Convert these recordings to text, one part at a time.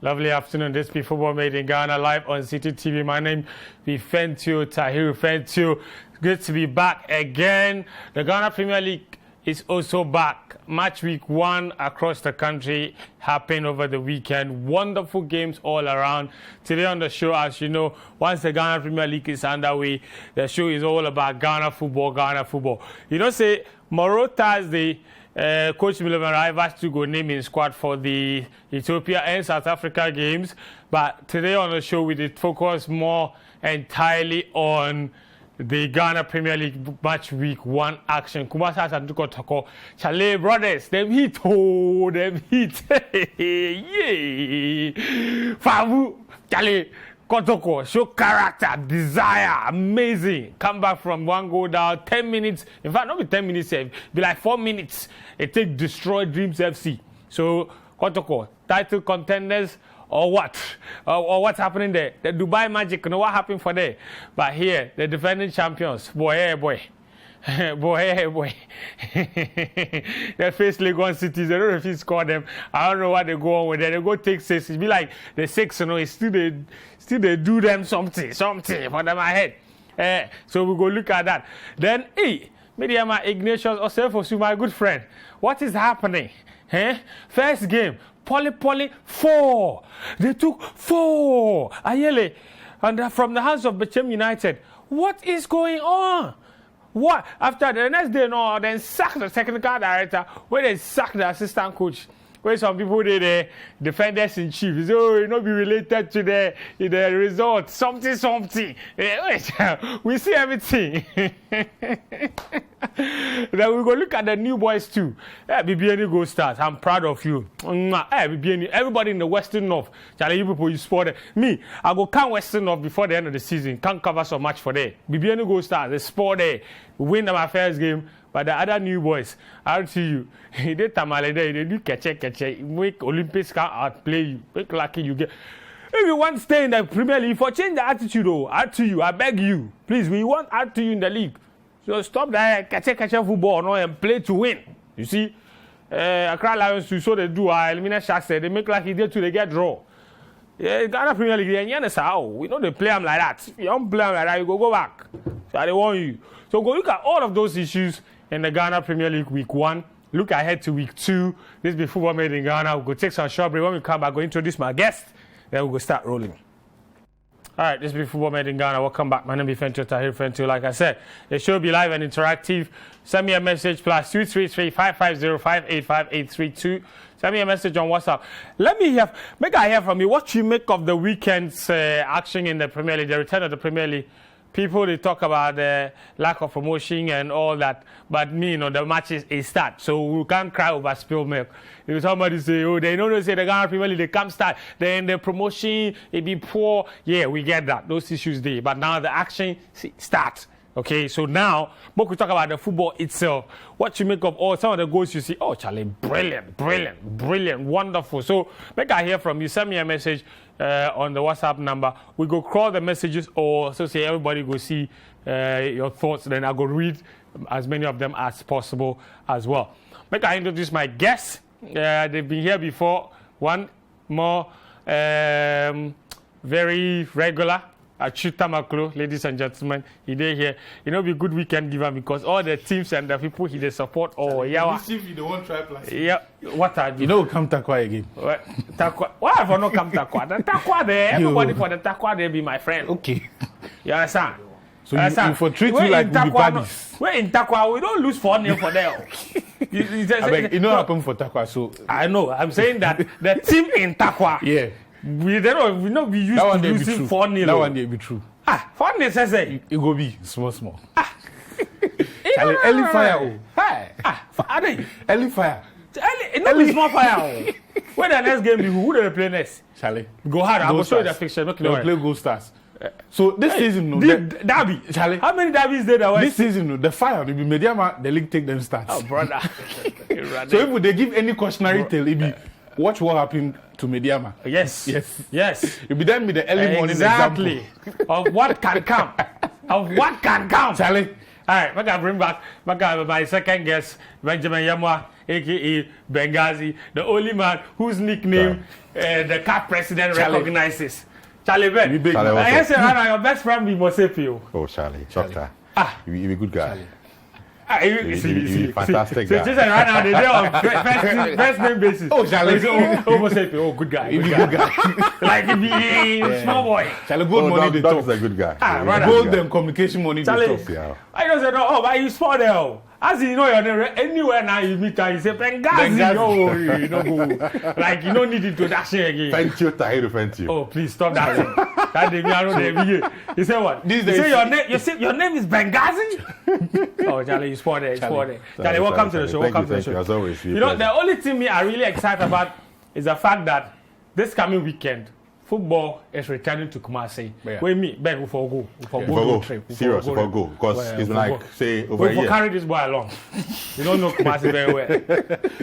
Lovely afternoon. This be Football Made in Ghana live on Citi TV. My name is Fentio Tahiru Fentio. Good to be back again. The Ghana Premier League is also back. Match week 1 across the country happened over the weekend. Wonderful games all around. Today on the show, as you know, once the Ghana Premier League is underway, the show is all about Ghana football, Ghana football. You know, say, tomorrow Thursday, Coach Milman Rivers to go naming squad for the Ethiopia and South Africa games. But today on the show, we did focus more entirely on the Ghana Premier League match week 1 action. Kumasa and Kotoko, Chale brothers, them hit, oh, them hit. Yay! Favu, Chale. Kotoko, show character, desire, amazing. Come back from 1 goal down, 10 minutes. In fact, not be 10 minutes, be like 4 minutes. It take destroy Dreams FC. So, Kotoko, title contenders or what? Or what's happening there? The Dubai Magic, you know what happened for there? But here, the defending champions, boy, hey, boy. boy. They face Lagos City. They don't know if he score them. I don't know what they go on with. They go take 6. It be like the 6, you know. It's still they do them something for them ahead. So we go look at that. Then, Mediama Ignatius Osefosu, my good friend. What is happening? First game, Poly 4. They took 4. Ayele, and from the hands of Bechem United. What is going on? What? After the next day, no, then sack the technical director, where they sack the assistant coach. Where some people did the defenders in chief. So it not be related to the result. Something. We see everything. Then we go look at the new boys too. BBN go start. I'm proud of you. BBN, everybody in the Western North. Charlie, you people, you sport me. I go come Western North before the end of the season. Can't cover so much for there. BBN go start. They sport there. We win my first game. But the other new boys, RTU, they tamale there, they do catch, make Olympics can outplay you, make lucky you get. If you want to stay in the Premier League, for change the attitude, RTU, I beg you, please, we want RTU in the league. So stop that catch football no, and play to win. You see, Accra Lions, you saw they do, eliminate Sharks, they make like they too, they get draw. Yeah, Ghana Premier League, we know they play them like that. If you don't play them like that, you go back. So I want you. So go look at all of those issues in the Ghana Premier League week 1. Look ahead to week 2. This be Football Made in Ghana. We'll go take some short break. When we come back, I'll introduce my guest. Then we'll go start rolling. All right, this be Football Made in Ghana. Welcome back. My name is Fentio Tahiru Fentio. Like I said, the show will be live and interactive. Send me a message +233 550 585 Send me a message on WhatsApp. Make I hear from you what you make of the weekend's action in the Premier League, the return of the Premier League. People, they talk about the lack of promotion and all that. But me, the match is start. So we can't cry over spilled milk. If somebody say, they know they say the Ghana Premier League, they can't start. Then the promotion, it be poor. Yeah, we get that. Those issues there. But now the action starts. Okay, so now, we talk about the football itself. What you make of all some of the goals you see. Oh, Charlie, brilliant, wonderful. So, make I hear from you. Send me a message on the WhatsApp number. We go crawl the messages, or so say everybody go see your thoughts. Then I go read as many of them as possible as well. Make I introduce my guests. They've been here before. One more very regular. Achuta Maklo, ladies and gentlemen, he did here. You know, be a good weekend giver because all the teams and the people he they support. Oh, yeah. If you don't want try plus. Yeah. What are you know? Come Takwa again. Takwa. Why have I not come Takwa? The Takwa there. Everybody for the Takwa there be my friend. Okay. You understand? So you for treat you like we be buddies. We're in Takwa. We don't lose 4-0 for them. You know what happened for Takwa? So I know. I'm saying that the team in Takwa. Yeah. We used to losing 4-0. That one day be true. 4-0 says it. It go be small. Early fire. Early fire. Early small fire. When the next game, who do they play next? Charlie. Go hard. I will show you the fixture. They'll play Gold Stars. So this season, Derby. Charlie. How many derbies did there? This season, the fire will be Mediama. The league take them starts. Oh, brother. So if they give any cautionary tale, it be watch what happened to Mediama. Yes. You'll be done with the early morning exactly. example. Of what can come. Charlie. All right, we're going to bring back my second guest, Benjamin Yamwa. aka Benghazi, the only man whose nickname the CAF president recognizes. Charlie Ben. I say right now your best friend be Mosepio. Oh, Charlie, doctor. You be a good guy. You fantastic so guy. just right now they're on first name basis. Oh, Charlie. Mosepio. Oh, good guy. Good guy. Like if he small boy. Charlie, gold money they talk. That's a good guy. Gold them communication money they talk. Yeah. I just said, oh, but you sport there. As you know your name, anywhere now you meet her, you say Benghazi. Oh, you know, go. Like you don't need introduction again. Thank you, Tahir. Thank you. Oh, please stop that. That day, I know the You say what? You say your name. You say your name is Benghazi. Oh, Charlie, you sport there. You sport there. Charlie, welcome to the show. Welcome to the show. As always, you know, the only thing me are really excited about is the fact that this coming weekend, football is returning to Kumasi. Yeah. Where me, Ben, we for go road trip. Serious, we for go. Because it's been like, say, over a year. We carry this boy along. You don't know Kumasi very well.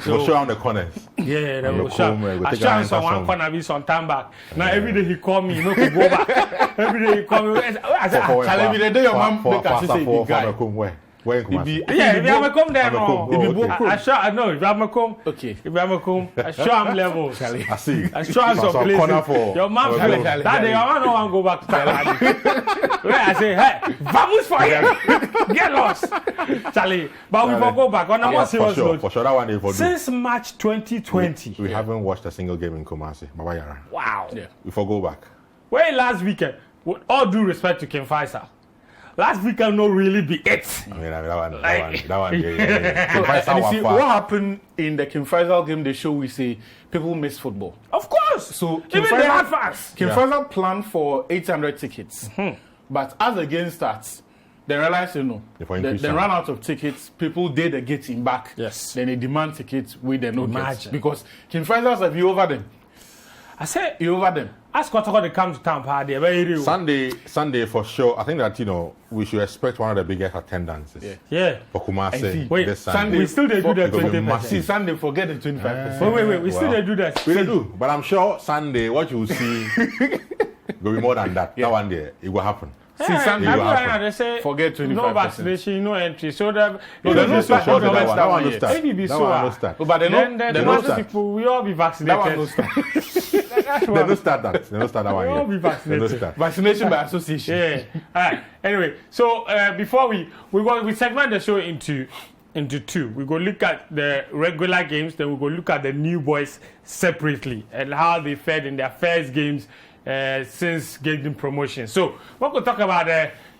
So we'll show him the corners. Yeah, they will show. I show him some one corner, be some time back. Now every day he call me, you know, to go back. Every day he call me. I said, Charlie, the day your mom make us say the guy. Where in Kumasi? Yeah, if you have a come there, no. I sure, I know. If you have a come, okay. If you have a come, I show him levels. I see. I show him some places. Your mom, that day, your mom don't want to go back to Thailand. Where I say, hey, vamos for him. Get lost, Charlie. But we will go back on a more serious note. For sure, that one is for since March 2020, we haven't watched a single game in Kumasi. Wow. Yeah. We for go back. Where last weekend, with all due respect to King Faisal, last weekend no really be it. I mean, that one. Yeah. And you see, what happened in the King Faisal game, they show we say people miss football. Of course. So even they had fans. King Faisal planned for 800 tickets. But as the game starts, they realize, you know, they ran out of tickets. People did the getting back. Yes. Then they demand tickets with the no tickets. Because King Faisal said, you over them. I said, you over them. Ask Kotoko to come to Tampa. They're very real. Sunday for sure. I think that, you know, we should expect one of the biggest attendances. Yeah. For Kumasi. Wait, this Sunday. We still do that 20%. See, Sunday, forget the 25%. Wait. We still do that. We do. But I'm sure Sunday, what you will see will be more than that. That one day, it will happen. See, Sunday, they say, forget 25%. No vaccination, no entry. So that no start. That one no start. Maybe be so. But then the people, we all be vaccinated. That one no start. They don't start that. They don't start that one yet. We all be vaccinated. Vaccination by association. Yeah. All right. Anyway, so before we segment the show into two. We go look at the regular games, then we go look at the new boys separately and how they fared in their first games since getting promotion. So we're going to talk about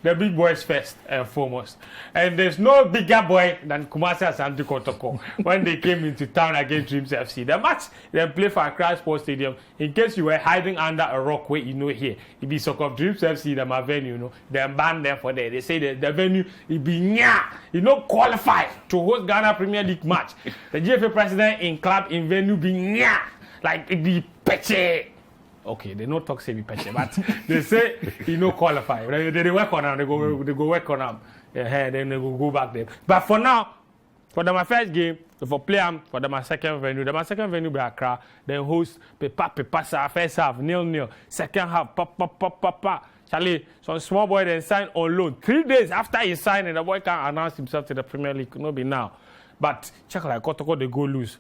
the big boys first and foremost. And there's no bigger boy than Kumasi Asante Kotoko when they came into town against Dreams FC. The match they played for Accra Sports Stadium. In case you were hiding under a rock where you know here, it be soccer of Dreams FC, the venue, you know, they're banned there for there. They say the venue it be you know, qualified to host Ghana Premier League match. The GFA president in club in venue be like it be peche. Okay, they don't talk say be peche, but they say he no qualify. They work on them. They go work on them. Then they will go back there. But for now, for my first game, for play for my second venue. My second venue be Accra. Then host Pepa first half 0-0. Second half pa. Charlie, some small boy then signed on loan. 3 days after he signed, and the boy can't announce himself to the Premier League. No be now. But check like Kotoko they go lose.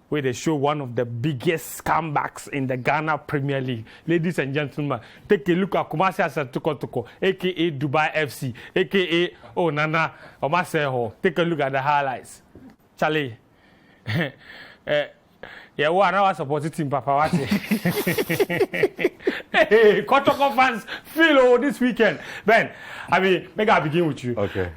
Where they show one of the biggest comebacks in the Ghana Premier League. Ladies and gentlemen, take a look at Kumasi Asante Kotoko, a.k.a. Dubai FC, a.k.a. Nana Omaseho. Take a look at the highlights. Charlie. Yeah, what I supported team Papa. Hey, Kotoko fans feel this weekend. Ben, I mean, maybe I'll begin with you. Okay.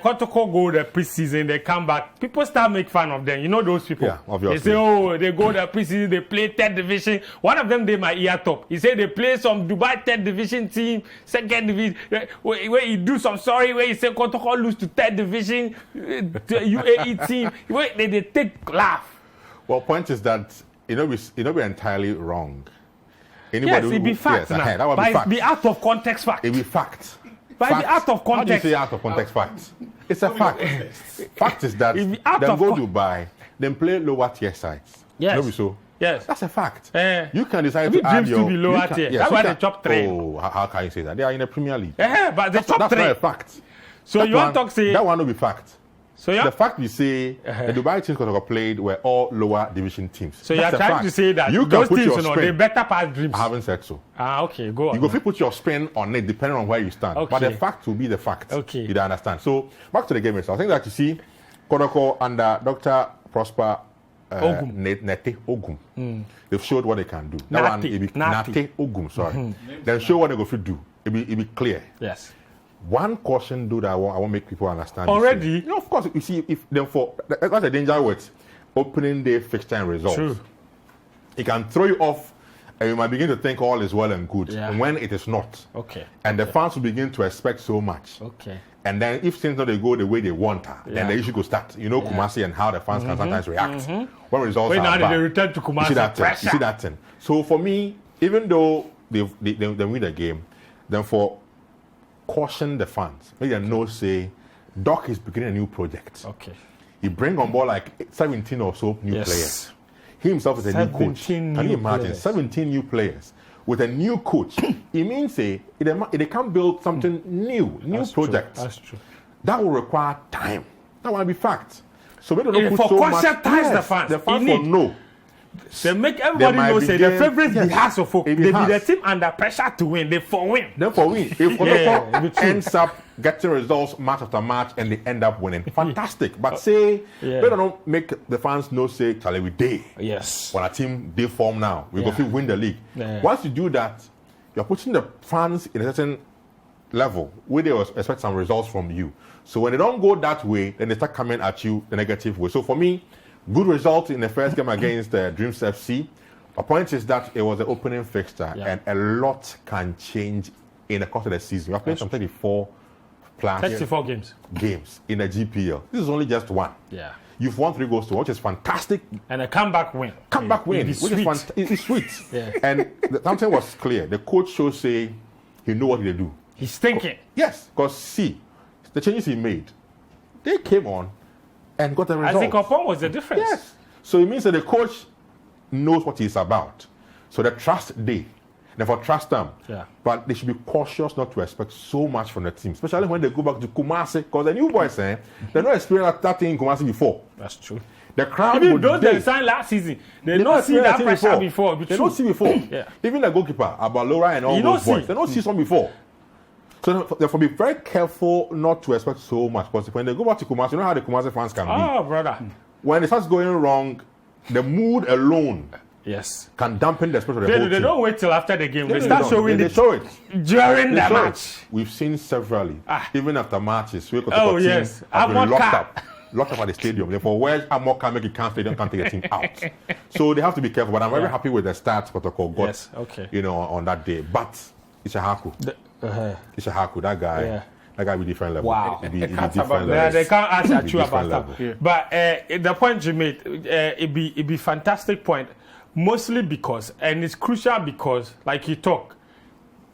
Kotoko go the preseason, they come back. People start make fun of them. You know those people. Yeah, obviously. They say, they go the preseason, they play 3rd division. One of them, they my ear top. He said they play some Dubai 3rd division team, 2nd division. Where he do some sorry, where he say Kotoko lose to 3rd division, UAE team. Where they take laugh. Well, point is that you know we're entirely wrong. Yes, it be fact now. That would be fact. It be out of context fact. It be fact. But it be out of context. How do you say out of context fact? It's a fact. Fact is that them go to Dubai, then play lower tier sides. Yes. No be so. Yes. That's a fact. You can decide to add dreams your... to be lower tier. That's why they top 3. Oh, how can you say that? They are in the Premier League. But the top 3. That's not a fact. So you want to say... That one will be fact. So the fact we say the Dubai teams Kotoko played were all lower division teams. So you're trying to say that those teams, they better pass Dreams. I haven't said so. Okay, go on. You go put your spin on it depending on where you stand. Okay. But the fact will be the fact. Okay. You don't understand. So back to the game itself. I think that you see Kotoko under Dr. Prosper Nete Ogum. They've showed what they can do. That one, Nate Ogum, sorry. They show what they go to do. It be clear. Yes. One caution, though, that I want make people understand. Already? You know, of course, you see, if therefore, that's a danger with opening day fixture and results. True. It can throw you off, and you might begin to think all is well and good, when it is not. Okay. And the fans will begin to expect so much. Okay. And then if things don't go the way they want, then the issue will start. You know, Kumasi and how the fans can sometimes react when results are bad. Now they return to Kumasi. You see that thing. So for me, even though they win the game, then for caution the fans. Make them know, say, Doc is beginning a new project. Okay. He bring on board like 17 or so new players. He himself is a new coach. Can you imagine? Players. 17 new players with a new coach. It means they can build something new project. That's true. That will require time. That will be fact. So we don't put for so much. The fans. The fans will know. They make everybody know say the favorites be has of folk. They be the team under pressure to win. They for win. If Kotoko ends up getting results match after match and they end up winning, fantastic. But say we don't make the fans know say Charlie we day. Yes. When a team they form now, we go to win the league. Once you do that, you're putting the fans in a certain level where they expect some results from you. So when they don't go that way, then they start coming at you the negative way. So for me, good result in the first game against Dreams FC. My point is that it was the opening fixture, and a lot can change in the course of the season. We have played some 34 games in the GPL. This is only just one. Yeah. You've won 3 goals to 1, which is fantastic. And a comeback win. Which is sweet. Yeah. And something was clear. The coach should say he knew what he do. He's thinking. Yes, because see, the changes he made, they came on and got the result. I think Opon was the difference. Yes. So it means that the coach knows what he's about. So the trust therefore trust them. Yeah. But they should be cautious not to expect so much from the team, especially when they go back to Kumasi, because the new boys they're not experienced that thing in Kumasi before. That's true. The crowd even those they signed last season, they don't see that pressure before. They don't see before. Yeah. Even the goalkeeper, Abalora and all those boys, they don't see some before. So therefore, be very careful not to expect so much. Because when they go back to Kumasi, you know how the Kumasi fans can be. Oh, brother. When it starts going wrong, the mood alone can dampen the spirit of the whole team. They don't wait till after the game. They start showing they show it. During the match. We've seen severally. Even after matches. Yes. Have been locked up at the stadium. Therefore, where Amoka make it can't stadium can't take a team out. So they have to be careful. But I'm very happy with the start Kotoko got on that day. But it's a Haku. It's a Haku. That guy be different level. Wow. Be different level. They can't ask you about that. Yeah. But the point you made, it be fantastic point. Mostly because, and it's crucial because, like you talk,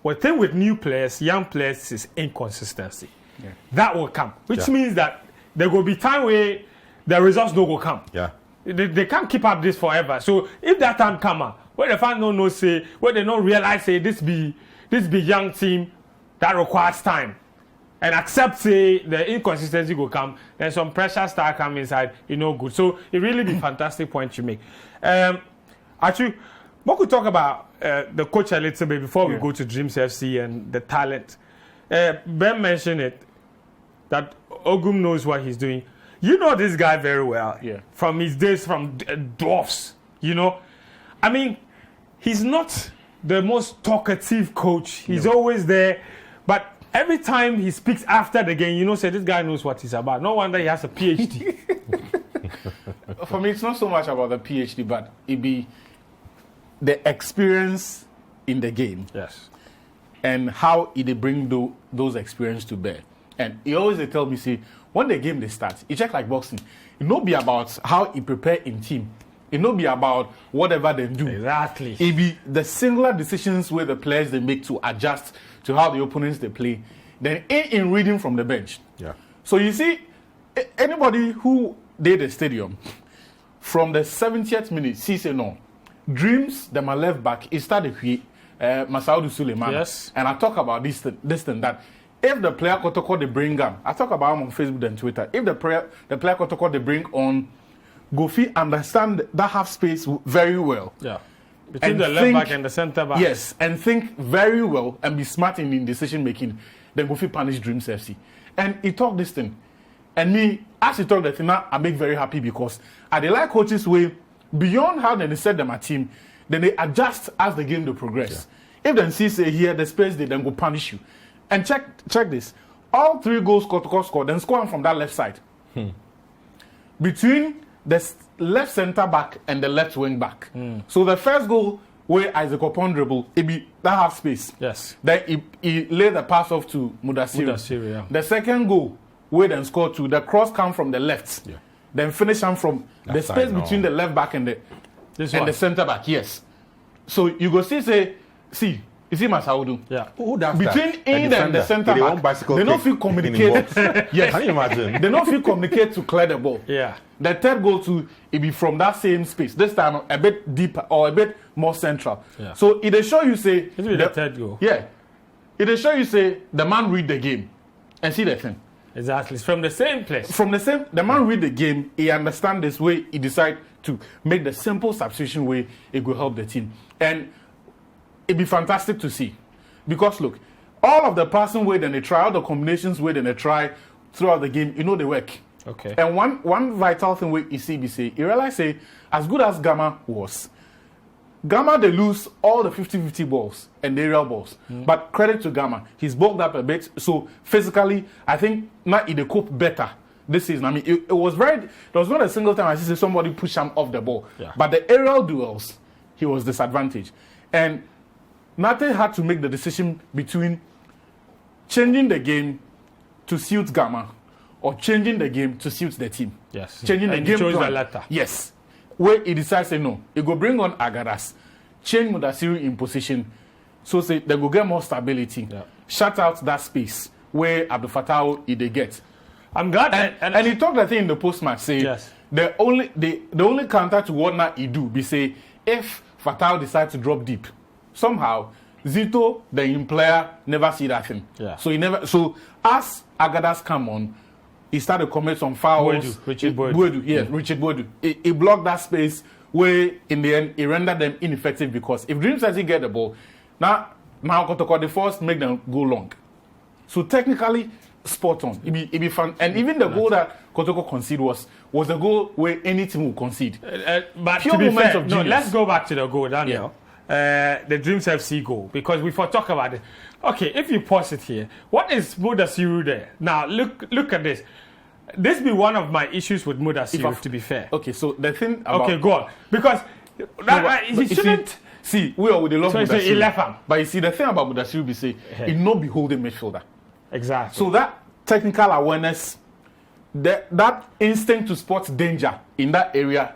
one thing with new players, young players, is inconsistency. Yeah. That will come, which means that there will be time where the results don't go come. Yeah. They can't keep up this forever. So if that time come, where the fans don't know, say, where they don't realize, say, this be young team that requires time, and accept, say, the inconsistency will come, then some pressure start coming inside, good. So it really be fantastic point you make. Actually, we could talk about the coach a little bit before we go to Dreams FC and the talent. Ben mentioned it, that Ogum knows what he's doing. You know this guy very well from his days from Dwarfs, I mean, he's not the most talkative coach. He's always there. But every time he speaks after the game, say this guy knows what he's about. No wonder he has a PhD. For me, it's not so much about the PhD, but it be the experience in the game. Yes. And how they bring those experience to bear. And he always tell me, see, when the game they start, it check like boxing. It not be about how he prepare in team. It not be about whatever they do. Exactly. It be the singular decisions where the players they make to adjust to how the opponents they play. Then in reading from the bench. Yeah. So you see, anybody who did the stadium from the 70th minute, see no. Dreams, that my left back, he started with Masaudu Suleiman. Yes. And I talk about this and that. if the player Kotoko they bring on, I talk about him on Facebook and Twitter. If the player Kotoko they bring on, Gofi understand that half space very well. Yeah. Between the left back and the centre back. Yes, and think very well and be smart in decision making. Then Gofi punish Dreams FC. And he talked this thing. And me, as he talked the thing, I make very happy because I they like coaches way beyond how they set them a team, then they adjust as the game they progress. Yeah. If they see say here the space, they then go punish you. And check this. All 3 goals Kotoko scored, then score from that left side. Between the left centre back and the left wing back. So the first goal where Isaac upon dribble, it be that half space. Yes. Then he laid the pass off to Mudassir. Yeah. The second goal where then scored to the cross come from the left. Yeah. Then finish him from the space between the left back and the centre back. Yes. So you go see you see Masaudu. Yeah. Who does between him and the centre back, they don't feel communicate. Yes. Can you imagine? They don't feel communicate to clear the ball. Yeah. The third goal to it be from that same space. This time a bit deeper or a bit more central. Yeah. So it show you say the third goal. Yeah. It show you say the man read the game and see the thing. Exactly. It's from the same place. The man read the game, he understand this way, he decide to make the simple substitution way it will help the team. And it'd be fantastic to see. Because look, all of the passing way then they try, all the combinations way then they try throughout the game, they work. Okay. And one vital thing with ECB you realize as good as Gamma was, Gamma they lose all the 50-50 balls and the aerial balls. But credit to Gamma, he's bulked up a bit. So physically, I think now he cope better this season. I mean, it was there was not a single time I see somebody push him off the ball. Yeah. But the aerial duels, he was disadvantaged. And Nate had to make the decision between changing the game to suit Gamma or changing the game to suit the team. Yes. Changing the game chose plan. the latter. Yes. Where he decides say no. He go bring on Agadas, change Mudassir in position, so say they go get more stability. Yeah. Shut out that space where Abdul Fattah they get. I'm glad. And he talked that thing in the post-match, say yes. the only counter to what now he do be say if Fattah decides to drop deep, somehow Zito, the in player, never see that thing. Yeah. So as Agadas come on, he started commit some fouls. Richard Boadu. Richard Boadu. He blocked that space where in the end he rendered them ineffective because if Dreams says he get the ball, now Kotoko the first make them go long. So technically spot on. It be fun. And even the goal that Kotoko conceded was a goal where any team will concede. But to be fair, let's go back to the goal, Daniel. Yeah. The Dreams FC goal, because we talk about it. Okay, if you pause it here, what is Mudassir there? Now look at this. This be one of my issues with Mudassir, to be fair. Okay, so the thing about... Okay, go on. Because he shouldn't... See, we love so Mudassir. He left him. But you see, the thing about Mudassir be say, he no be holding midfielder. Exactly. So that technical awareness, that instinct to spot danger in that area,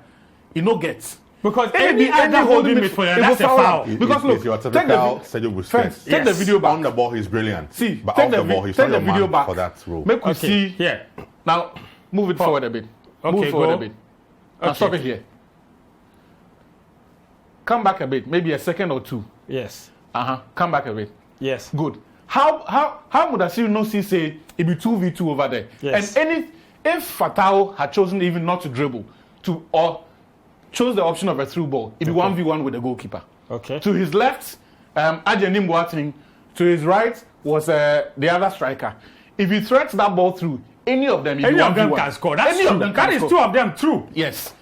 he no gets. Because any other holding midfielder, that's a foul. Because look, your typical Sergio Busquets. Take the video back. On the ball, he's brilliant. See, but off the ball, he's not the man for that role. Make we see. Yeah. Now, move it forward a bit. Okay, move forward a bit. Now, stop it here. Come back a bit, maybe a second or two. Yes. Come back a bit. Yes. Good. How Mudassir no see say it be 2v2 over there? Yes. And if Fattah had chosen even not to dribble or chose the option of a through ball, it be 1v1 with the goalkeeper. Okay. To his left, Ajenim Boateng. To his right was the other striker. If he threats that ball through, any of them can score. That's true. That is two of them true. Yes.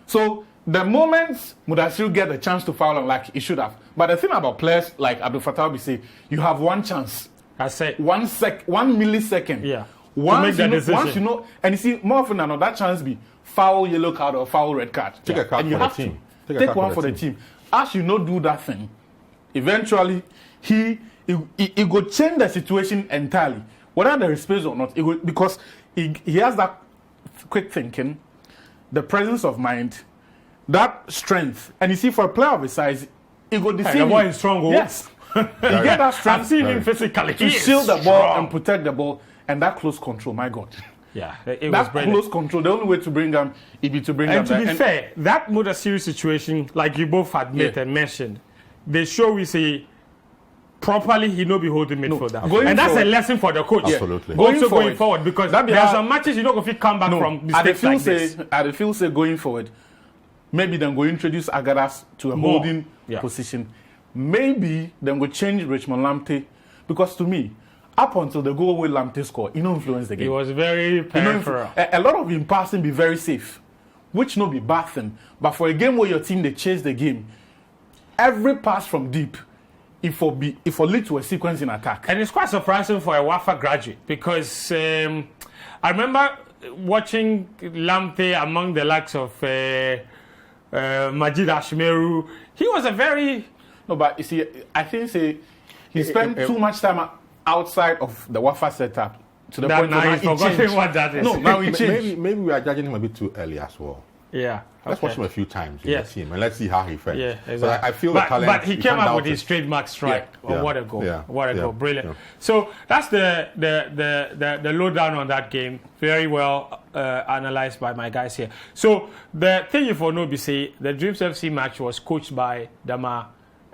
So the moment Mudassir get a chance to foul him like he should have. But the thing about players like Abdul Fattah we say, you have one chance. I say 1 millisecond. Yeah. Once you know, and you see more often than not, that chance be foul yellow card or foul red card. Take a card and you for have the team. Take one for the team. As you not do that thing, eventually he go change the situation entirely. Whether there is space or not, because he has that quick thinking, the presence of mind, that strength. And you see, for a player of his size, he go deceive. The boy is strong. Yes. He get that strength. I've seen him physically. To shield the ball and protect the ball. And that close control, my God. Yeah, it that was brilliant. Close control, the only way to bring him is to bring him back. And to be fair, that Mudassir situation, like you both admit and mentioned, they show we say properly, he no be holding midfielder. And that's forward, a lesson for the coach. Absolutely. Going forward, because there are some matches you don't go fit come back from mistakes like this. I feel say going forward, maybe then go introduce Agadas to a holding position. Maybe then go change Richmond Lamptey, because to me, up until the goal with Lamptey score, he no influence the game. He was very peripheral. A lot of him passing be very safe, which no be bad thing. But for a game where your team they chase the game, every pass from deep, if for lead to a sequence in attack. And it's quite surprising for a Wafa graduate, because I remember watching Lamptey among the likes of Majid Ashmeru. He was a very... No, but you see, I think he spent too much time outside of the Wafa setup to the point where he forgotten what that is. No, now he changed. Maybe we are judging him a bit too early as well. Yeah. Let's watch him a few times in the team and let's see how he fares. Yeah, exactly. I feel the talent. But he came up with his trademark strike. What a goal! What a goal! Brilliant. Yeah. So that's the lowdown on that game. Very well analyzed by my guys here. So the thing you for know, be say the Dreams FC match was coached by Dama.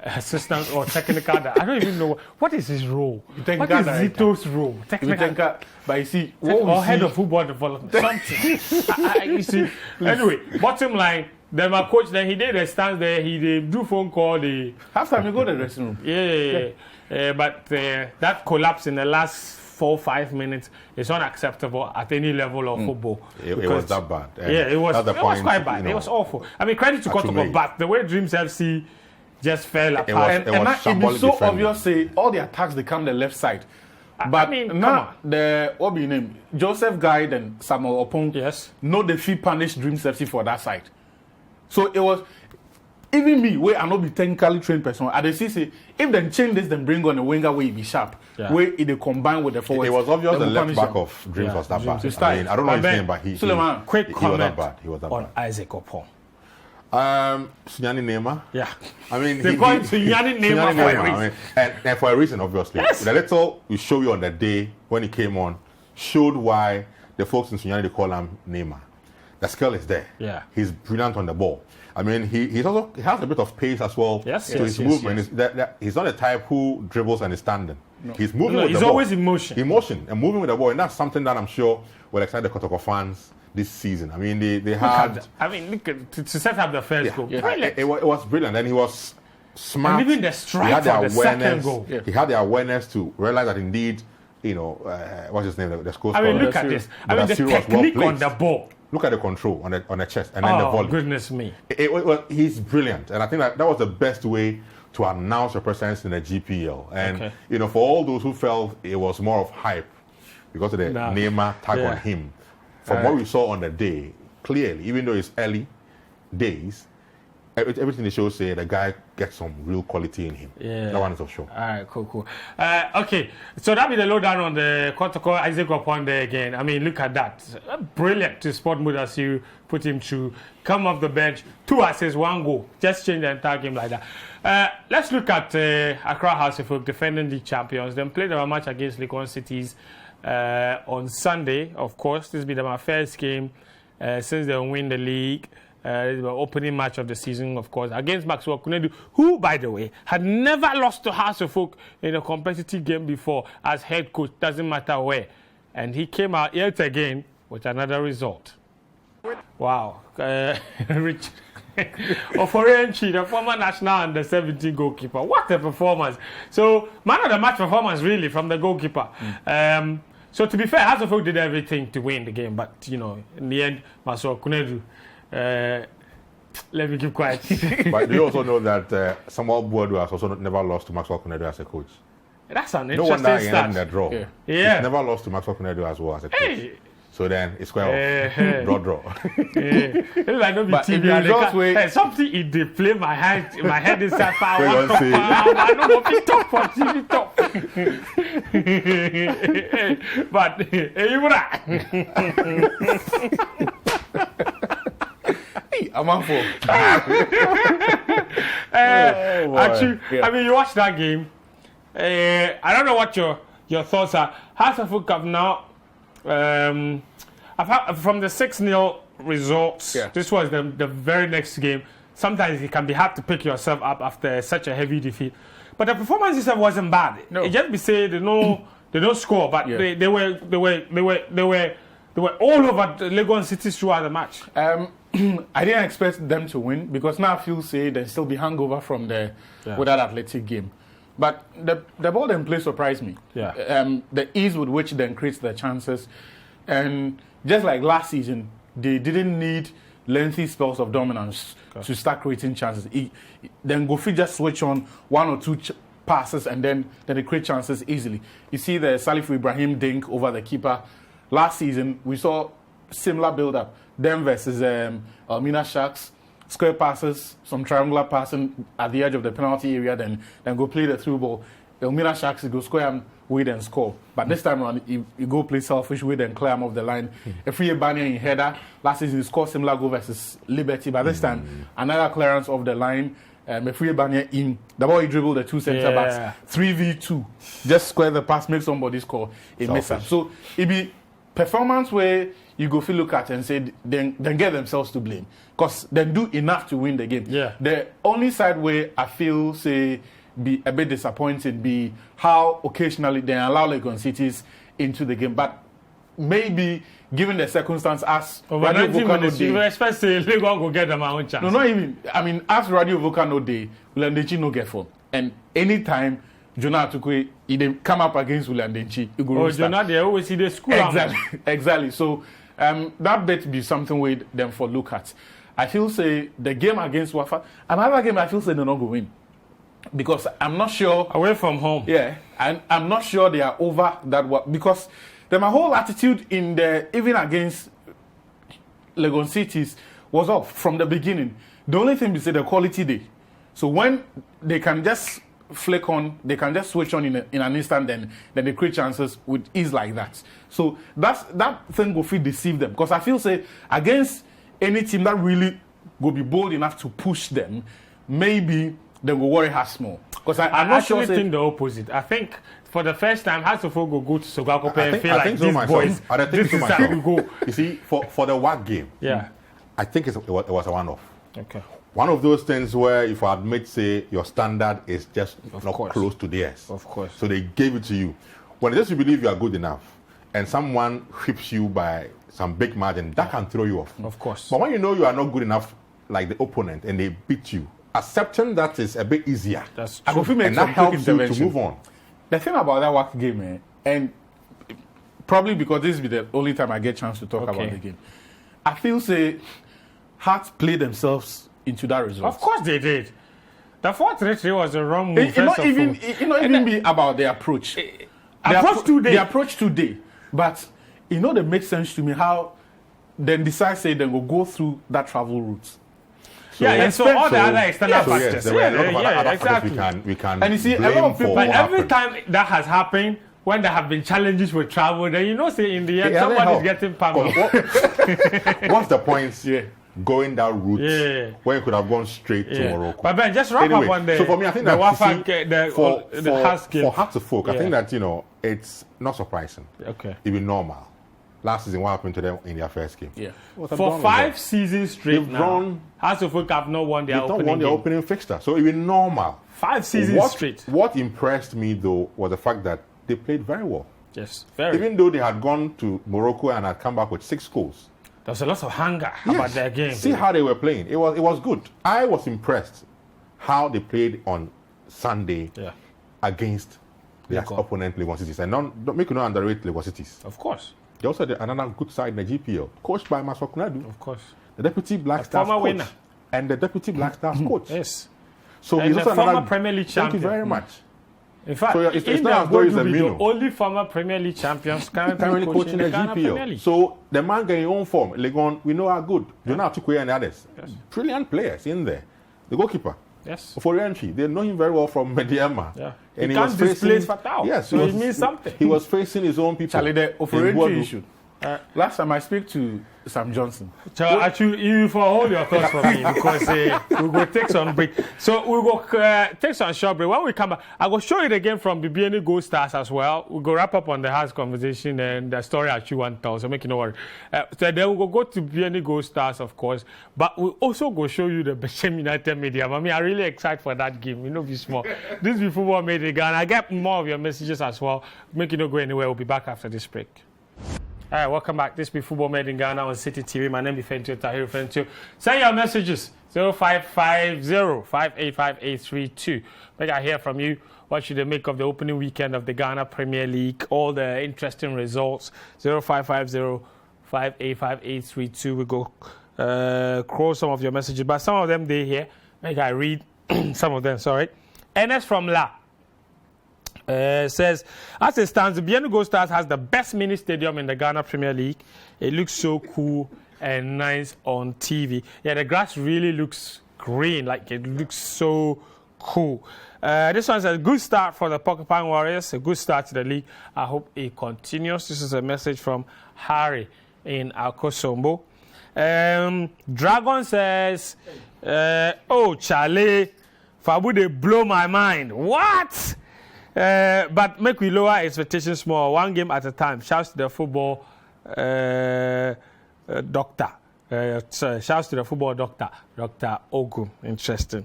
Assistant or technical. I don't even know what is his role. What is Zito's role? Technical. But you see, or head of football development. Something. You see. Anyway, bottom line, then my coach, then he did a stance there. He did do phone call. Half time you go to the dressing room. Yeah. But that collapse in the last 4-5 minutes is unacceptable at any level of football. It was that bad. It was quite bad. It was awful. I mean, credit to Kotoko, but the way Dreams FC just fell apart. It be so obvious, say, all the attacks, they come the left side. But I mean, now, what be your name? Joseph Guide and Samuel Opong, no, the fee punish Dreams FC for that side. So it was, even me, where I not be technically trained person, I dey see, say, if they change this, then bring on a winger where he be sharp, where it combine with the forward. It was obvious the left back of Dreams was that bad. I mean, I don't know his name, but he quick comment was that bad. On Isaac Opong. Sunyani Nema. Yeah. I mean, they call it Sunyani Nema for a reason. I mean, and for a reason, obviously. Yes. The little we show you on the day when he came on showed why the folks in Sunyani, they call him Nema. The skill is there. Yeah. He's brilliant on the ball. I mean, he has a bit of pace as well to his movement. He's not the type who dribbles and is standing. No. He's moving with the ball. He's always in motion. And moving with the ball. And that's something that I'm sure will excite the Kotoko fans this season. I mean, they had... look at, to set up the first goal. It was brilliant. And he was smart. And even the strike for the second goal. He had the awareness to realize that indeed, what's his name? The score. I mean, look at this. I mean, the technique on the ball. Look at the control on the chest and then the volley. Oh, goodness me. He's brilliant. And I think that was the best way to announce your presence in the GPL. And, for all those who felt it was more of hype because of the Neymar tag on him, from what we saw on the day, clearly, even though it's early days, everything the show say the guy gets some real quality in him. Yeah. That one is for sure. All right, cool. Okay, so that be the lowdown on the Kotoko Isaac upon there again. I mean, look at that. Brilliant to spot mood as you put him through. Come off the bench, 2 assists, 1 goal. Just change the entire game like that. Let's look at Accra House of Folk, defending the champions. Then played a match against Legon Cities on Sunday. Of course, this will be my first game since they win the league. The opening match of the season, of course, against Maxwell Kunedu, who, by the way, had never lost to House of Folk in a competitive game before as head coach, doesn't matter where. And he came out yet again with another result. Wow. Rich. Oforenchi, the former national under 17 goalkeeper. What a performance. So, man of the match performance, really, from the goalkeeper. So, to be fair, House of Folk did everything to win the game, but, in the end, Maxwell Kunedu. Let me keep quiet. But do you also know that Samuel Buadu has also never lost to Maxwell Kunedu as a coach? That's an interesting stat. No wonder in the draw. Yeah. He's never lost to Maxwell Kunedu as well as a coach. So then it's square off. Draw. It's like no be TV. Something in the play my head is at power. I don't know if it talk for TV talk. But I'm on for. Actually, I mean, you watched that game. I don't know what your thoughts are. House of Folk have now, from the 6-0 results, this was the very next game. sometimes it can be hard to pick yourself up after such a heavy defeat. But the performance itself wasn't bad. No. It just be say they don't score, but they were all over the Legon City throughout the match. I didn't expect them to win because now I feel say they still be hangover from with that Athletic game. But the ball then play surprised me. Yeah. The ease with which they create the chances, and just like last season, they didn't need lengthy spells of dominance to start creating chances. Then Gofi just switch on one or two passes and then they create chances easily. You see the Salif Ibrahim dink over the keeper. Last season, we saw similar build-up. Them versus Elmina Sharks. Square passes, some triangular passing at the edge of the penalty area, then go play the through ball. Elmina Sharks go square and wait and score. But this time around, you go play selfish, wait and clear him off the line. A free banner in header. Last season, he scored similar goal versus Liberty. But this time, another clearance off the line. A free banner in. The ball he dribbled the two centre backs. 3v2. Just square the pass, make somebody score. It miss up. So it be performance where you go feel look at and say then get themselves to blame because they do enough to win the game. Yeah. The only side where I feel say be a bit disappointed be how occasionally they allow Legon Cities into the game, but maybe given the circumstance as Radio Volcano Day, you expect say Legon go get them own chance. No, not even. I mean, as Radio Volcano Day, Ulandechi no get form, and anytime Jonah Atukwe, he then come up against Ulandechi, he go Jonah, they always see the school. Exactly. So that bet be something with them for look at. I feel say the game against Wafa, another game I feel say they're not going to win. Because I'm not sure. Away from home. Yeah. And I'm not sure they are over that one. Because my whole attitude in even against Legon Cities was off from the beginning. The only thing is the quality day. So when they can just flick on, they can just switch on in an instant, then they create chances with ease like that. So that thing will feel deceive them. Because I feel say against any team that really will be bold enough to push them, maybe they will worry her small. Because I'm not sure. I think the opposite. I think for the first time, Hasselhoff will go to Sogakope and feel like so these myself. boys. I think this so is myself. how we go. You see, for the WAC game, I think it was a one-off. Okay. One of those things where if I admit, say, your standard is just not close to theirs. Of course. So they gave it to you. When just you believe you are good enough and someone whips you by some big margin, that can throw you off. Of course. But when you know you are not good enough like the opponent and they beat you, accepting that is a bit easier. That's true. And that helps you to move on. The thing about that WAC game, and probably because this will be the only time I get a chance to talk about the game, I feel say Hearts played themselves into that result. Of course they did. The 4-3-3 was the wrong move. It not even be about the approach. The approach today. But they make sense to me how then decide say they will go through that travel route. So all the other external factors. There were a lot of other exactly. factors we can and you see, a blame lot of for people, what every happened. time that has happened, when there have been challenges with travel, then say in the end somebody's getting pampered. What's the point? Going that route when you could have gone straight to Morocco. But Ben, just wrap up on the. So for me, I think the that for Hartlepool, I think that it's not surprising. Okay, it be normal. Last season, what happened to them in their first game? Yeah, for 5 seasons straight now, Hartlepool have not won their opening fixture, so it be normal. 5 seasons straight. What impressed me though was the fact that they played very well. Yes, very. Even though they had gone to Morocco and had come back with 6 goals. There was a lot of hunger about their game. See how they were playing. It was good. I was impressed how they played on Sunday against their opponent, Legon Cities. And don't make you not underrate Legon Cities. Of course. They also had another good side in the GPL, coached by Maswa Kunadu. Of course. The Deputy Black Stars coach. Winner. And the Deputy Black Stars coach. Yes. So and he's also former another Premier League champion. Thank you very much. In fact, so it's not as though he's a the only former Premier League champions currently coaching the GPL. So the man getting own form, Legon, we know are good. Jonah Atukwe and others. Yes. Brilliant players in there. The goalkeeper. Yes. For entry, they know him very well from Mediama. Yeah. And he can't displace Fatau. Yes. So it means something. He was facing his own people. Charlie, the Oferentry issue. Last time I speak to Sam Johnson. So actually, you for hold your thoughts for me because we will take some break. So we will take some short break. When we come back, I will show you the game from BBN Gold Stars as well. We go wrap up on the house conversation and the story at you 1,000. So make you no worry. So then we will go to BBN Gold Stars, of course, but we also go show you the Bechem United Media. I mean, I'm really excited for that game. You know, be small. This be football made in Ghana. I get more of your messages as well. Make you not go anywhere. We'll be back after this break. All right, welcome back. This is Football Made in Ghana on Citi TV. My name is Fentio Tahir Fentio. Send your messages 0550-585-832. Make I hear from you. What should they make of the opening weekend of the Ghana Premier League? All the interesting results. 0550-585-832. We go cross some of your messages, but some of them they here. Make I read some of them. Sorry. Ernest from La. Says, as it stands, the BBN Gold Stars has the best mini stadium in the Ghana Premier League. It looks so cool and nice on TV. Yeah, the grass really looks green, like it looks so cool. This one says, good start for the Porcupine Warriors, a good start to the league. I hope it continues. This is a message from Harry in Akosombo. Dragon says, oh, Charlie, Fabu, they blow my mind. What? But make we lower expectations small, one game at a time. Shouts to the football doctor. Shouts to the football doctor, Dr. Ogu. Interesting.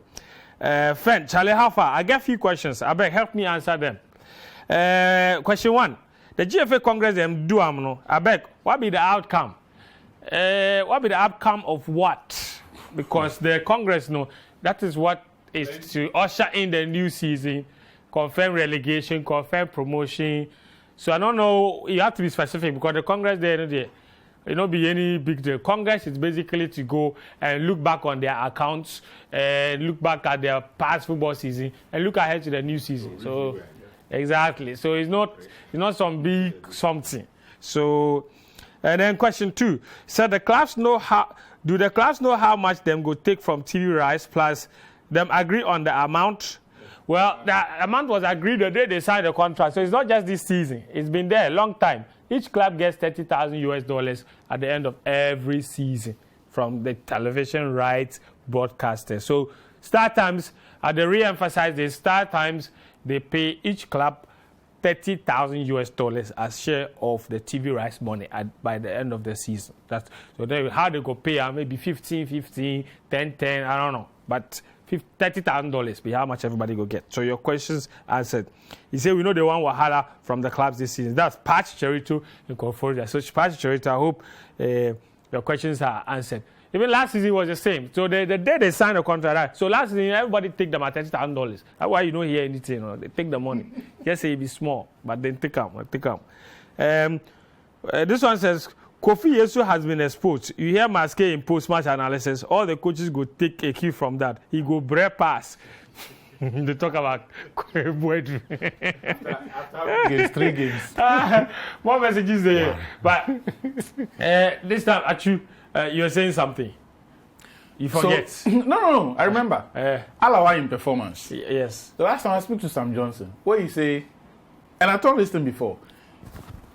Friend, Charlie, how far? I get a few questions. I beg, help me answer them. Question 1. The GFA Congress, them do amno. I beg, what be the outcome? What be the outcome of what? Because the Congress, no, that is what is to usher in the new season. Confirm relegation, confirm promotion. So I don't know, you have to be specific because the Congress there, it not be any big deal. Congress is basically to go and look back on their accounts, and look back at their past football season, and look ahead to the new season. So exactly. So it's not some big something. So and then question 2. So the clubs know how? Do the clubs know how much them go take from TV rights plus them agree on the amount? Well, the amount was agreed the day they signed the contract. So it's not just this season. It's been there a long time. Each club gets $30,000 at the end of every season from the television rights broadcaster. So Star Times, they re-emphasize this. Star Times, they pay each club $30,000 as share of the TV rights money by the end of the season. That's so then how they go pay maybe 15, 10, I don't know. But $30,000 be how much everybody go get. So your questions answered. You say we know the one Wahala from the clubs this season. That's Patch Cherito in Confordia. So Patch Cherito, I hope your questions are answered. Even last season was the same. So the day they signed the contract, right? So last season everybody take them at $30,000. That's why you don't hear anything. They take the money. Just say it be small, but then take them. This one says, Kofi Yesu has been exposed. You hear Maske in post-match analysis. All the coaches go take a cue from that. He go break pass. They talk about after 3 games. More messages there. But this time, actually, you're saying something. You forget. So, no. I remember. Alawa in performance. Yes. The last time I spoke to Sam Johnson, what he say, and I told this thing before.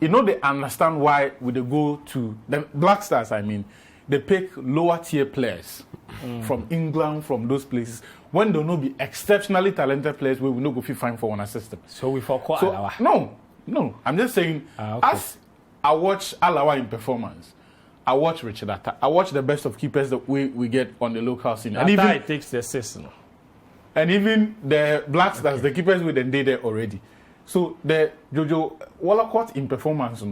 You know, they understand why when they go to the Black Stars, they pick lower tier players from England, from those places, when they not be exceptionally talented players where we no go fit fine for one system. So we forgot Alawa. No. I'm just saying, okay. As I watch Alawa in performance, I watch Richard Atta. I watch the best of keepers that we get on the local scene. And even it takes the system. And even the Black Stars, the keepers with them there already. So the Jojo Wallacott in performance,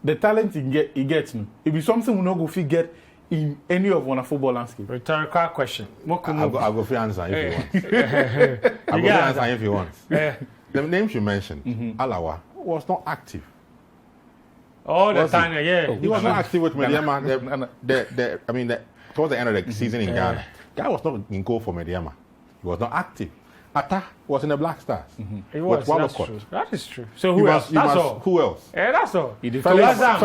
the talent he gets, it be something we not go get in any of one football landscape. Rhetorical question. I'll go for answer if you want. I'll go for answer if you want. The names you mentioned, Alawa was not active. All the time, yeah. He was not active with Mediama. Towards the end of the season in Ghana, guy was not in goal for Mediama. He was not active. Atta was in the Black Stars. It was. That's true. That is true. So who else? That's all. Who else? Yeah, that's all. Felix talk about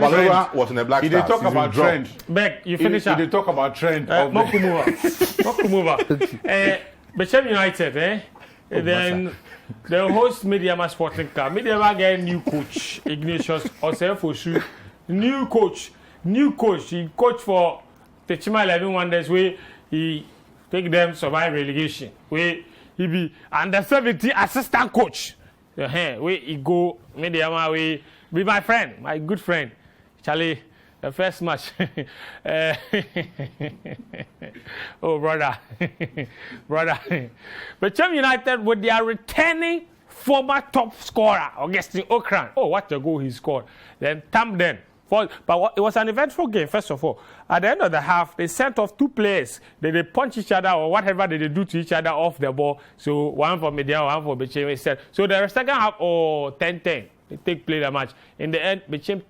Balora was in the Black Stars. He did talk about trend. Beck, you finish up. He did talk about trend. Mokumova. Bechem United, Then the host Mediama Sporting Club. Mediama get a new coach, Ignatius Osefosu. New coach. He coached for the Chima 11 Wonders where he take them survive relegation. Where he be under 17 assistant coach. Where he go Mediama way be my friend, my good friend. Charlie, the first match. Oh, brother. But Cham United with their returning former top scorer, Augustine Okran. Oh, what a goal he scored. Then Tamden. But it was an eventful game, first of all. At the end of the half, they sent off 2 players. They punch each other or whatever they do to each other off the ball. So one for Media, one for Bechem. So the second half, 10-10. They play the match. In the end, Bechem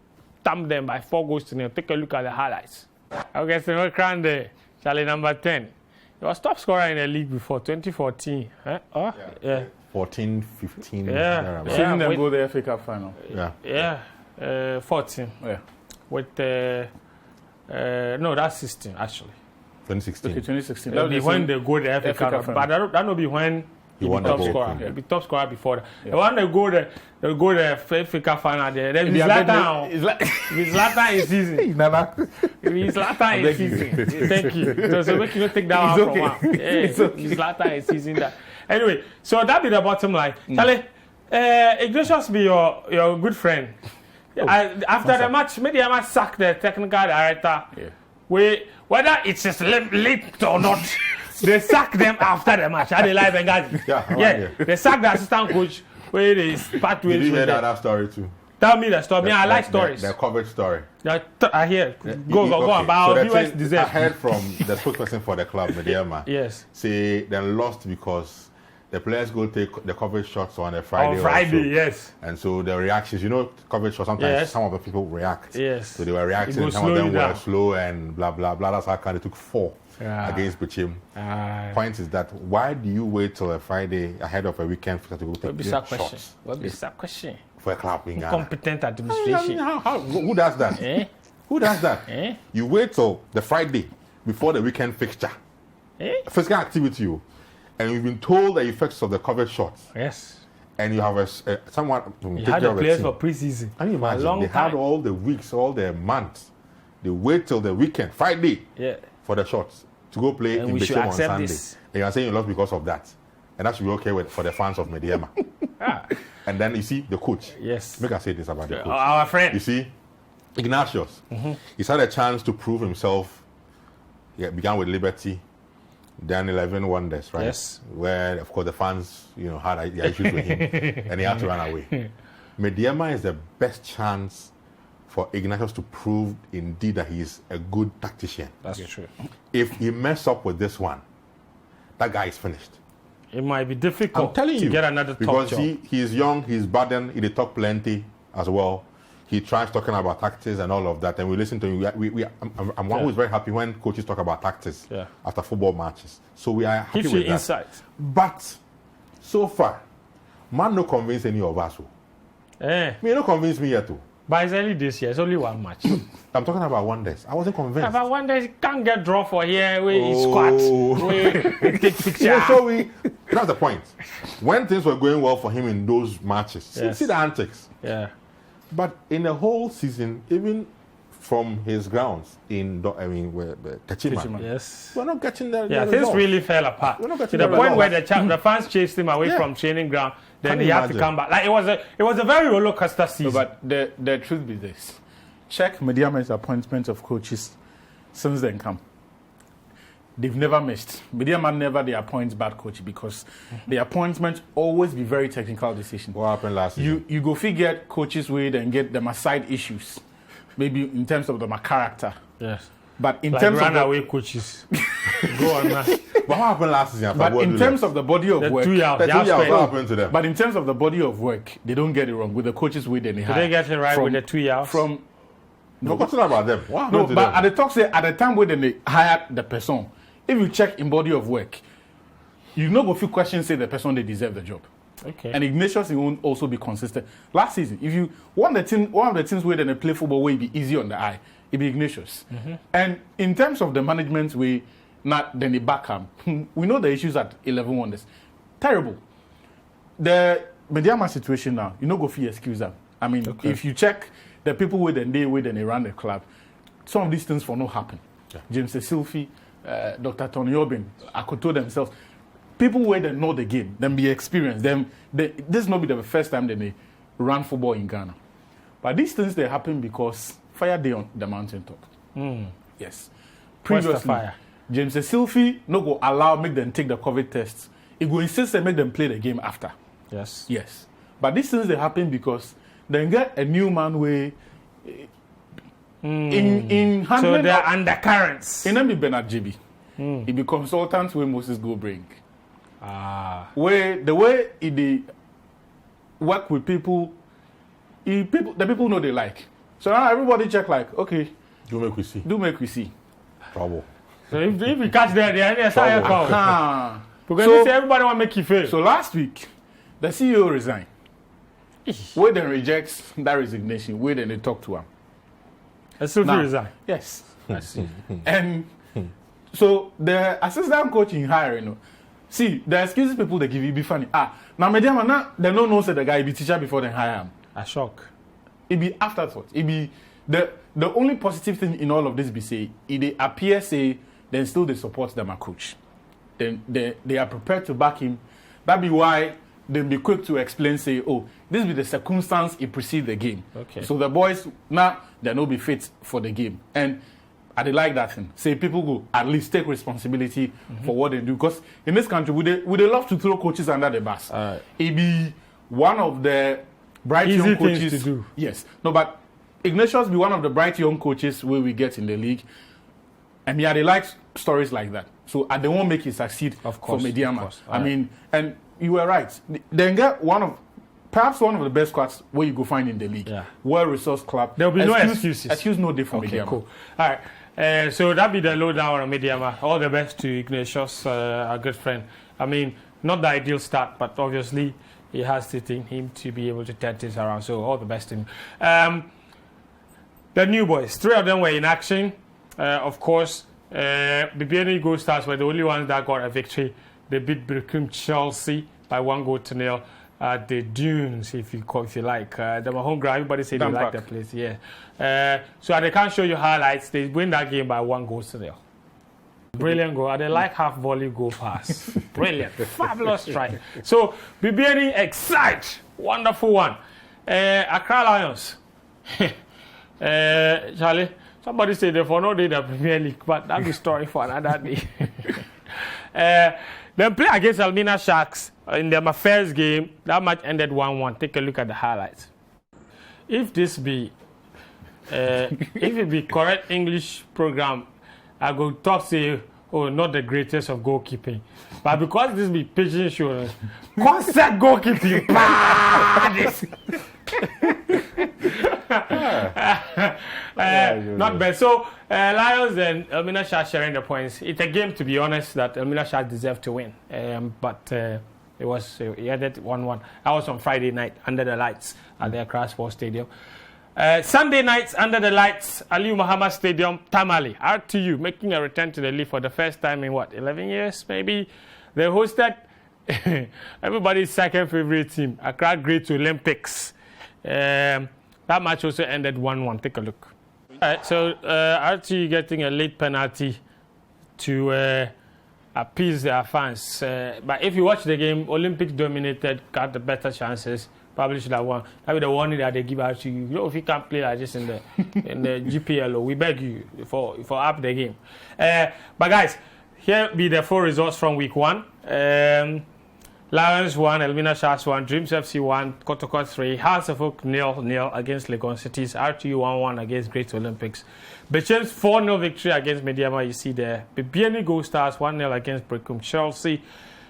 thumped them by 4 goals to nil. Take a look at the highlights. Augustine Okran there, Charlie number 10. He was top scorer in the league before 2014. Huh? Oh, yeah. 14, 15. Yeah. Seeing them go to the FA Cup final. Yeah. 14. Yeah. With no, that's 16 actually. 2016. Okay, 2016. That'll be when they go to the FA Cup, but that will be when he be top scorer. He'll be top scorer before that. Yeah. When they go the FA Cup final there. Then Zlatan is season. He's Zlatan is season. Thank you. So make you take that one from one. Zlatan is season that. Anyway, so that be the bottom line. Charlie, Ignatius be your good friend. After the match, Mediama sacked the technical director. Yeah. Whether it's just late or not, they sack them after the match. How they like Benghazi? Yeah. They sack the assistant coach where they part ways. Did you hear that story too? Tell me the story. I like stories. The coverage story. I hear. Go on. But our viewers deserve. I heard from the spokesperson for the club, Mediama. Yes. Say they lost because the players go take the coverage shots on a Friday. On Friday, yes. And so the reactions, coverage shots, sometimes some of the people react. Yes. So they were reacting, and some of them were slow and blah, blah, blah. That's how they took 4 against Bechem. Point is that why do you wait till a Friday ahead of a weekend to go take shots? What is that question? For a club in Ghana. Competent administration. Who does that? Who does that? You wait till the Friday before the weekend fixture. Physical activity, and you've been told the effects of the coverage shots. Yes. And you have someone to take care of the players for preseason. Can you imagine? They had all the weeks, all the months. They wait till the weekend, Friday, for the shots to go play in Bechem on Sunday. This. And you're saying you lost because of that. And that should be okay for the fans of Mediama. And then you see the coach. Yes. Make us say this about the coach. Our friend. You see, Ignatius. He's had a chance to prove himself. He began with Liberty. Then 11 Wonders, right? Yes. Where, of course, the fans, had their issues with him. And he had to run away. Mediama is the best chance for Ignatius to prove, indeed, that he is a good tactician. That's true. If he mess up with this one, that guy is finished. It might be difficult to get another top because job. He's young, he's burdened, he talk plenty as well. He tries talking about tactics and all of that, and we listen to him. I'm one who is very happy when coaches talk about tactics after football matches. So we are happy with that. Insight. But so far, man, no convince any of us. Me no convince me yet too. But it's early this year. It's only one match. I'm talking about Wonders. I wasn't convinced. About Wonders, you can't get draw for here. Where he squat. Where he take picture. That's the point. When things were going well for him in those matches, see the antics. Yeah. But in the whole season, even from his grounds in, Kachima, yes, we're not getting the things results. really fell apart. We're not getting to the point where the fans chased him away from training ground. Then he had to come back. Like it was a very roller coaster season. No, but the truth be this: check Mediama's appointment of coaches since then come. They've never missed. Mediama never they appoint bad coach because the appointments always be very technical decision. What happened last season? You go figure coaches with and get them side issues, maybe in terms of them character. Yes. But in terms of runaway coaches, go on now. But what happened last season? But in terms of the body of work, what happened to them? But in terms of the body of work, they don't get it wrong with the coaches with any. Did they get it right with the 2 years? No, what's about them? What happened to but them? at the talk say at the time when they hired the person, if you check in body of work, you know if you question say the person they deserve the job. Okay. And Ignatius won't also be consistent. Last season, if you one of the teams where they play football will be easy on the eye, it be Ignatius. And in terms of the management way, not then the back we know the issues at 11 Wonders. Terrible. the Mediama situation now, you know, go for excuse them. I mean, if you check the people with and they run the club, some of these things for no happen. Yeah. James Silfi, Dr. Tony Obin, Akoto themselves, people where they know the game, them be experienced, this not be the first time they run football in Ghana. But these things they happen because fire day on the mountaintop. Yes. Previously, fire? James Silfi no go allow make them take the COVID tests. He go insist and make them play the game after. Yes. Yes. But these things they happen because they get a new man way in handling. So they're undercurrents. In be Bernard JB. He be consultant where Moses go bring. Where the way he work with people, the people know they like. So now everybody check like, okay. Do make we see. Trouble. So if we catch there, they're trouble. Because everybody want to make you fail. So last week, the CEO resigned. Where they reject that resignation, where then they talk to him. Still resign. Yes. I see. And so the assistant coach in hiring, see, the excuses people they give you be funny. Now Mediama, now they don't know say the guy be teacher before they hire him. A shock. It be afterthought. It be the only positive thing in all of this be say it appear say then still they support them a coach. Then they are prepared to back him. That be why they be quick to explain, say, oh, this be the circumstance it precede the game. Okay. So the boys now they no be fit for the game. And I they like that thing. Say people go at least take responsibility for what they do. Because in this country, would they love to throw coaches under the bus. It be one of the bright young coaches to do. Yes. No, but Ignatius be one of the bright young coaches where we get in the league. And yeah, they like stories like that. So they won't make it succeed for Mediama. I mean, and you were right. Then get perhaps one of the best squads where you go find in the league. Yeah. Well-resourced club. There will be no excuses. Excuse no day for okay, Mediama. Cool. All right. So that be the lowdown on Mediama. All the best to Ignatius, our good friend. I mean, not the ideal start, but obviously he has it in him to be able to turn things around. So all the best to him. The new boys, 3 of them were in action. Of course, BBN Gold Stars were the only ones that got a victory. They beat Brickum Chelsea by 1-0 at the Dunes, if you like. The home ground, everybody say they like the place. Yeah. So they can't show you highlights. They win that game by 1-0. Brilliant goal. They like half volley goal pass. Brilliant. Fabulous strike. So BBN excite. Wonderful one. Accra Lions. Charlie, somebody said they for no day the Premier League, but that's the story for another day. They play against Elmina Sharks in their first game. That match ended 1-1. Take a look at the highlights. If this be, if it be correct English program, I go talk say, oh, not the greatest of goalkeeping, but because this be pigeon insurance, concept goalkeeping. Not bad. So Lions and Elmina Sharks sharing the points. It's a game, to be honest, that Elmina Sharks deserved to win. But it was ended 1-1. I was on Friday night under the lights at the Accra Sports Stadium. Sunday nights under the lights, Aliyu Muhammad Stadium, Tamale, RTU, making a return to the league for the first time in 11 years maybe. They hosted everybody's second favorite team, Accra Great Olympics. That match also ended 1-1. Take a look. So RTU getting a late penalty to appease their fans. But if you watch the game, Olympics dominated, got the better chances. Probably should have won. That be the warning that they give out to you. You know, if you can't play like this in the GPL, we beg you for up the game. But guys, here be the 4 results from week 1. Lions 1, Elmina Sharks 1, Dreams FC 1, Kotoko 3, Hearts of Oak 0-0 against Legon Cities, RTU 1-1 against Great Olympics. Becham's 4-0 victory against Mediama, you see there. BBN Gold Stars 1-0 against Brickum Chelsea.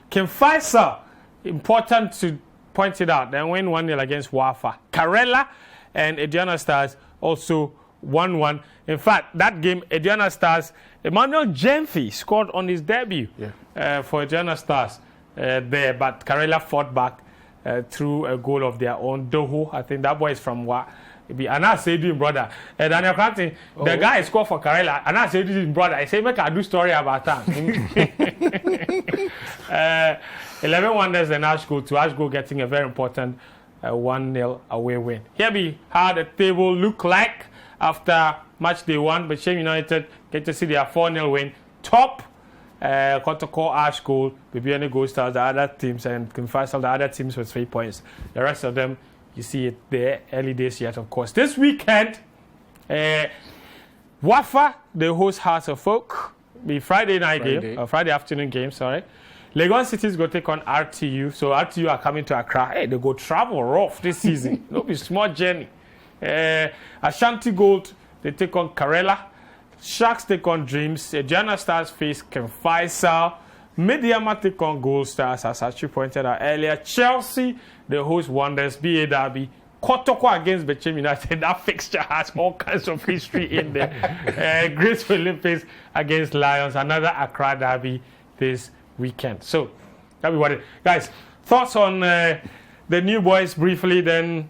Kim Faisal, important to point it out, then win 1-0 against Wafa. Karela and Ediana Stars also 1-1. In fact, that game, Ediana Stars, Emmanuel Jemfi scored on his debut for Ediana Stars. There, but Karela fought back through a goal of their own. Doho, I think that boy is from what? Anna said him brother. Daniel Clanton, the guy scored for Karela. Anna said him brother. I say make I do story about that. 11 Wonders and Ashgo to Ashgo getting a very important 1-0 away win. Here we how the table look like after match day 1. But Shame United get to see their 4-0 win. Top Kotoko, Ashgo, Bibiani Gold Stars, the other teams, and Confessal, the other teams with 3 points. The rest of them, you see it there, early days yet, of course. This weekend, Wafa, the host Hearts of Folk, the Friday afternoon game, sorry. Legon City is going to take on RTU. So RTU are coming to Accra. Hey, they go travel rough this season. It'll be small journey. Ashanti Gold, they take on Karela. Sharks take on Dreams. Jana Stars face Faisal. Mediama take on Gold Stars, as Achi pointed out earlier. Chelsea, the host Wonders, BA Derby. Kotoko against Bechem United. That fixture has all kinds of history in there. Grace Olympics against Lions. Another Accra Derby this weekend. So, that'll be what it. Guys, thoughts on the new boys briefly then?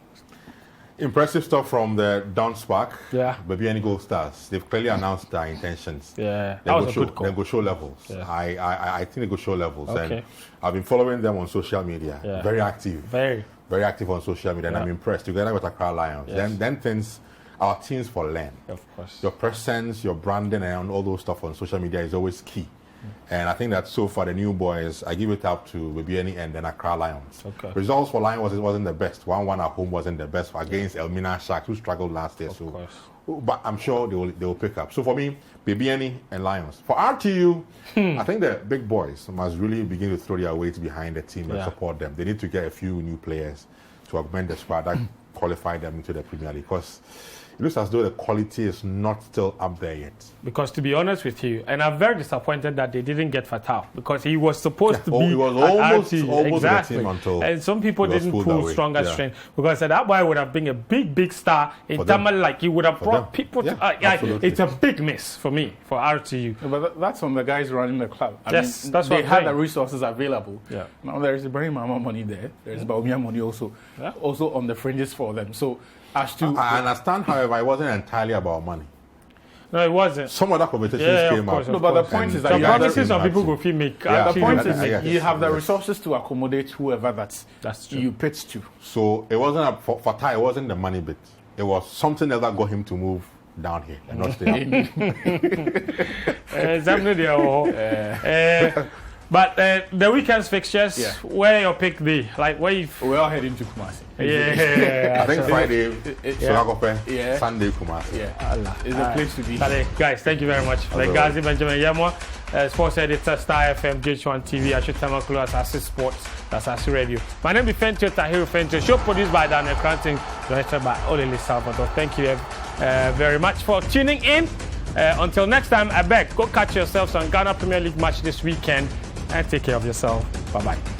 Impressive stuff from the Don Spark. Yeah. Bibiani Gold Stars. They've clearly announced their intentions. Yeah. That was a good call. They go show levels. Yeah. I think they go show levels. Okay. And I've been following them on social media. Yeah. Very active. Very active on social media. And I'm impressed. Together with Accra Lions. Yes. Then things, our teams for learn. Of course. Your presence, your branding, and all those stuff on social media is always key. And I think that so far the new boys, I give it up to Bibiani and then Accra Lions. Okay. Results for Lions wasn't the best. 1-1 at home wasn't the best against Elmina Sharks, who struggled last year. Of course. But I'm sure they will pick up. So for me, Bibiani and Lions. For RTU, I think the big boys must really begin to throw their weight behind the team and support them. They need to get a few new players to augment the squad that qualify them into the Premier League, because it looks as though the quality is not still up there yet. Because to be honest with you, and I'm very disappointed that they didn't get Fatal, because he was supposed to be he was almost exactly. the team until and some people didn't pull stronger strength, because that boy would have been a big star in Tamil, like he would have brought people to it's a big miss for me, for RTU. But that's on the guys running the club. I mean, that's what they had the resources available. Yeah. Now there is Ibrahim Mama money there. There is Baumia money also on the fringes for them. So as to I understand, however, it wasn't entirely about money. No, it wasn't. Some other competitions came out. No, but the point is that the promises of people go feel make. The point is you have the resources to accommodate whoever that's true. You pitch to. So it wasn't for Tai. It wasn't the money bit. It was something else that got him to move down here and not stay up. But the weekend's fixtures, where your pick be? Like where we're all heading to Kumasi. I think Friday, Sonagope, Sunday Kumasi. Yeah, it's a place to be. Guys, thank you very much. Like Gazi Benjamin Yamwa, sports editor, Star FMGH TV, Ashutamakulu, Asasi Sports, Asasi Radio. My name is Fentio Tahiru Fentio. Show produced by Daniel Cranting, directed by Olele Salvador. Thank you very much for tuning in. Until next time, I beg, go catch yourselves on Ghana Premier League match this weekend and take care of yourself. Bye-bye.